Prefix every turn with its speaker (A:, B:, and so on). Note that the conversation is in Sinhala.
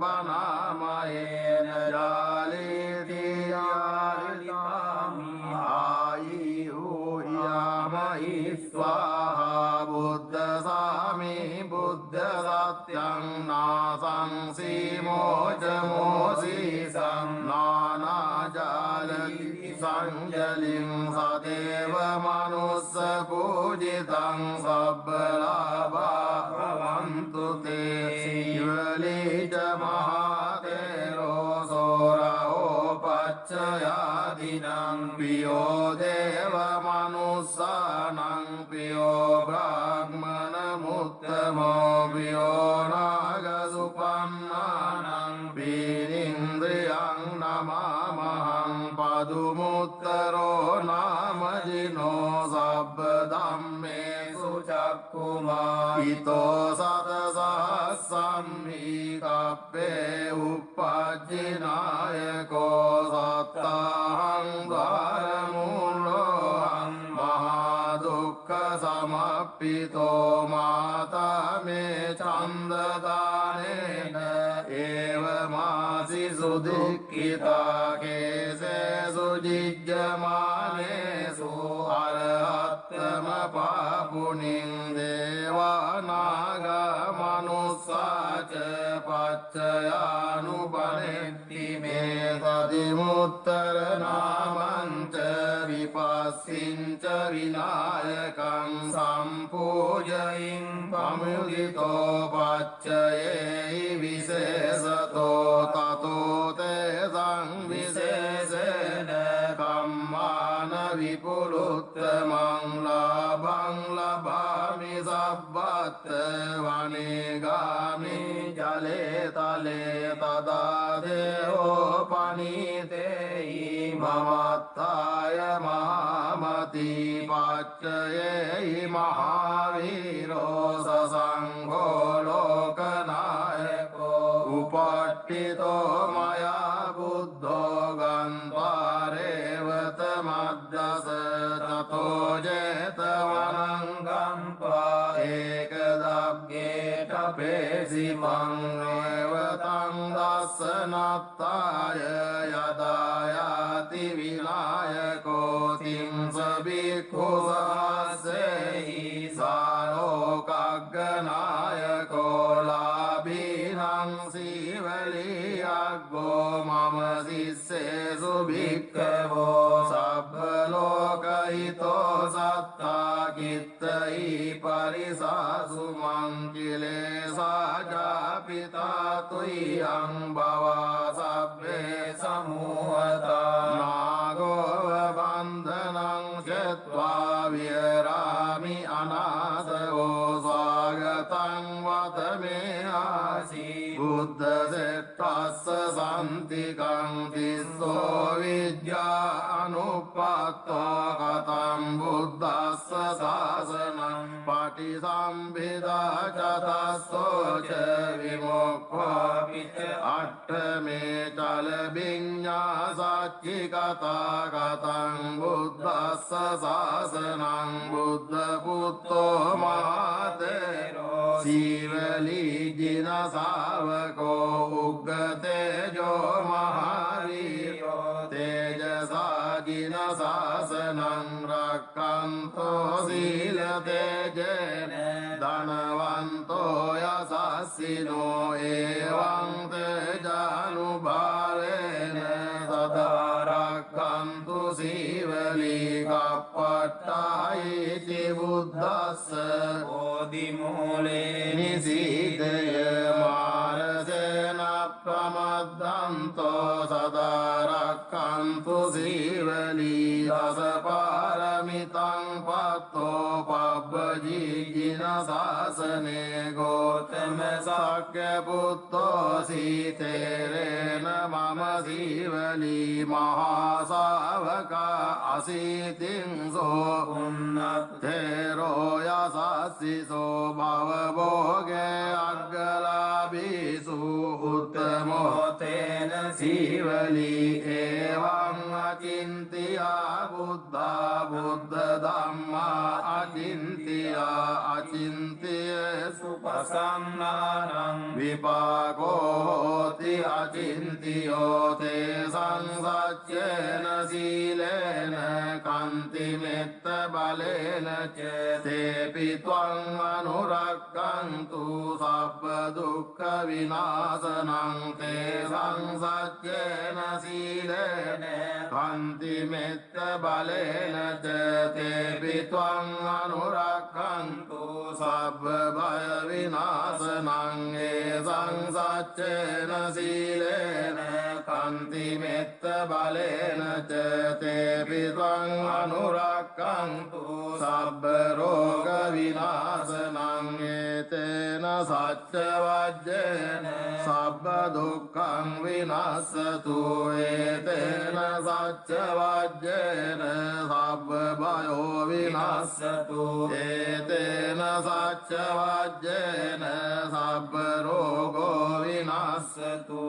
A: පනාමයේන ජාලේති යාලිතාමි ආයුයාමයි ස්වාහා බුද්ධ සාමි බුද්ධ සත්‍යං නාසං සීමෝච මෝසීසං නානාජාලති සංජලින් සදේව මනුස්ස පූජිතං සබ්බලාභා භවන්තු තේ සීවලීච මහතේරෝ සෝරහෝ පච්චයාදිනං පියෝ දේව මනුස්සානං පියෝ බ්‍රාහ්මණ මුත්තමෝ පියෝ නාග සුපන්නානං පීරින්ද්‍රියං නමාමහං පදුමුත්තරෝ නාමජිනෝ සබ්බ ධම්මේසු චක්කුමා හිතෝ සතසහස්සම්හි කප්පේ උප්පජ්ජිනායකෝ සත්තාහං ධාරමුල්ලෝහං මහා දුක්ඛ සමප්පිතෝ මාතා මේ චන්දදානේන ඒව මාසි සුදුක්ඛිතා කේසේසු ජිජ්ජමානේසු අරහත්තම පාපුනින් දේවානාග මනුස්සාච පච්චයානුපනෙත්ති මේ සදිමුත්තර නාමංච විපස්සින්ච විනායකං සම්පූජයින් පමුදිතෝ පච්චයේ විශේෂතෝ තතෝ තේ සංවිශේෂේන කම්මාන විපුලුත්තමං ලාභං ලභාමි සබ්බත් වනේගාමි ජලේ තලේ තදා දේවෝ පනීතේහි මමත්තාය මහාමති පච්චයේහි මහාවීරෝ සසංඝෝ ලෝකනායකෝ උපට්ඨිතෝ මයා බුද්ධෝ ගන්්වාරේවත මද්දස තතෝ ජේතවනං ගම්පා ඒකදග්ගේට පේසිමං ඒවතං දස්සනත්තාය යදායාති විනායකෝ තිංස බික්ඛු සහස්සේහි සාලෝකග්ගනායකෝ ලාභීනං සීවලියග්ගෝ මම සිස්සේසු භික්ඛවෝ සබ්බ ලෝකහිතෝ සත්තා කිත්තයි පරිසාසු මං කිලේසා ජාපිතා තුයං භවා සබ්බේ සමුහතා නාගෝ බන්ධනං චත්වා විහරාමි අනාථෝ ස්වාගතං වතමේ ආසී බුද්ධ සෙට්ටස්ස සම්තිකං තිස්සෝ විද්‍යා අනුපත්තෝ කතං බුද්දස්ස සාසනං පටිසම්භිදා චතස්සෝ ච විමුක්ඛෝ පිච අට්ඨමේ චල විඤ්ඤා සච්චි කතා කතං බුද්දස්ස සාසනං බුද්ධ පුත්තෝ මහතේරෝ සීවලී ජින සාවකෝ උග්ගතේජෝ මහාවීරෝ තේජසා ජින සාසනං රක්ඛන්තෝ සීල තේජේන ධනවන්තෝ යසස්සිනෝ එවං තේජානුභාවේන සදා රක්ඛන්තු සීවලී කප්පට්ඨායිති බුද්දස්ස බෝධිමූලේ නිසීදය මාරසේන ප්‍රමද්දන්තෝ සදා රක්ඛන්තු සීවලී දසපාරමිතං පත්තෝ පබ්බජීජින සාසනේ ගෝතම සක්‍ය පුත්තෝ සීතේරේන මම සීවලී මහා ශාවකා අසීතින්සෝ උන්නත්තේරෝ යසස්සිසෝ භවභෝගේ අග්ගලාභීසු උත්තමෝ තේන සීවලී එවං අචින්තියා බුද්ධා බුද්ධ ධම්මා අචින්තියා අචින්තිය සුපසන්නානං විපාකෝති අචින්තියෝ තේ සංසච්චේන සීලේන කන්ති මෙත්ත බලේන චේතේපි ත්වං අනුරක්ඛන්තු සබ්බ දුක්ඛ විනාශනං තේ සංසච්චේන සීලේන කන්ති මෙත්ත බලේන චේතේපි ත්වං අනුරක්ඛන්තු සබ්බ භය විනාශනං ඒ සංසච්චේන සීලේන කන්ති මෙත්ත බලේන චේතේපි ත්වං අනුරක්ඛන්තු සබ්බ රෝග විනාශනං ඒතේන සච්ච වජ්ජේන සබ්බ දුක්ඛං විනාශතු ඒතේන සච්ච වජ්ජේන සබ්බ භයෝ විනාශතු ඒතේන සච්ච වජ්ජේන සබ්බ රෝගෝ විනාශතු